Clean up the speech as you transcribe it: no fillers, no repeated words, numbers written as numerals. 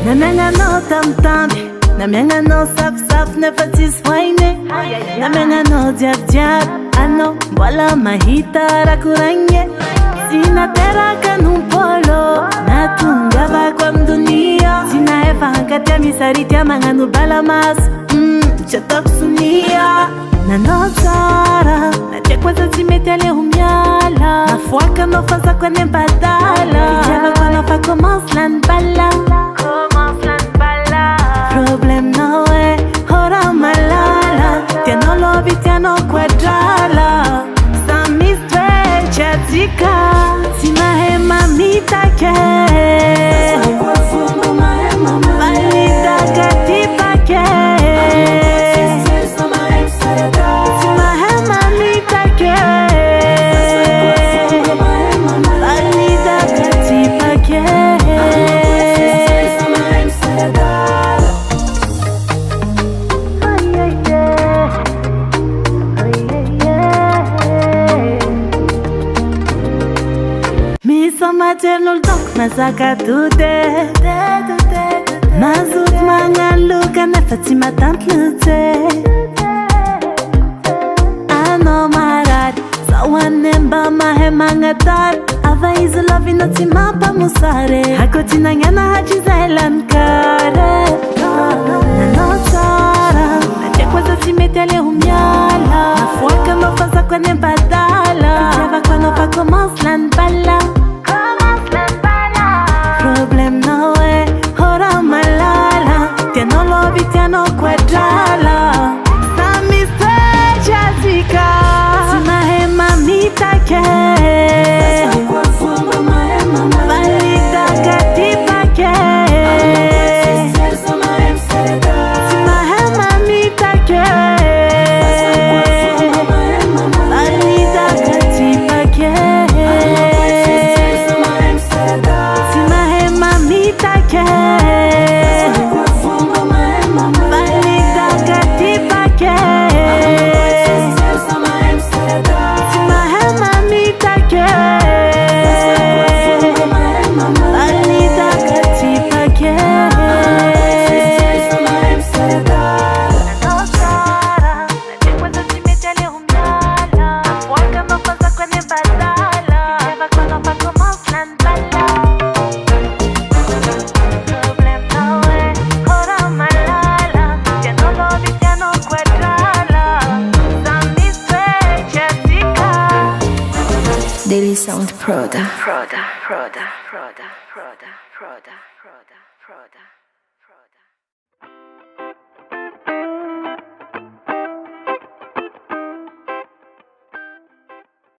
Namiangano tam-tamby, namiangano safisafy nefa tsisy voainy. Namiangano jiaby-jiaby, anao mbola mahita raha koragny. Tsy nateraka nompolo, natongavako amin'ny dunia. Tsy nahefa hankatia misarity magnano balamaso, tsy ataoko sonia. Nanao tsara, natiako aza tsy mety aleho miala. Nafoaka anao fazako any am-badala. Fitiavako anao fa commence lany bala. Problem no way, hora malala. Tianao lobby, tianao quadrala. Sami stretch atika, si mahe mamita ke. Valida katipa ke. Si mahe mamita ke. Valida katipa ke. Maternal dok mazaka tute Mazut mangan luka nefa tsy matanty lutse. Ano marary zahoany mba mahay magnatary. Ava izy lavina tsy mampamusare. Hako tsy nagnana hatry zay lany kare. Nanao tsara, natiako aza tsy mety aleho miala. Nafoaka anao fazako any am-badala. Fitiavako anao fa commence lany bala. Problem no way, hora malala. Tianao lobby, tianao quadrala. Sami stretch atika, si mahe mamita ke. Valida katipa ke. Si mahe mamita ke. Valida katipa ke. Daily Sound Proda.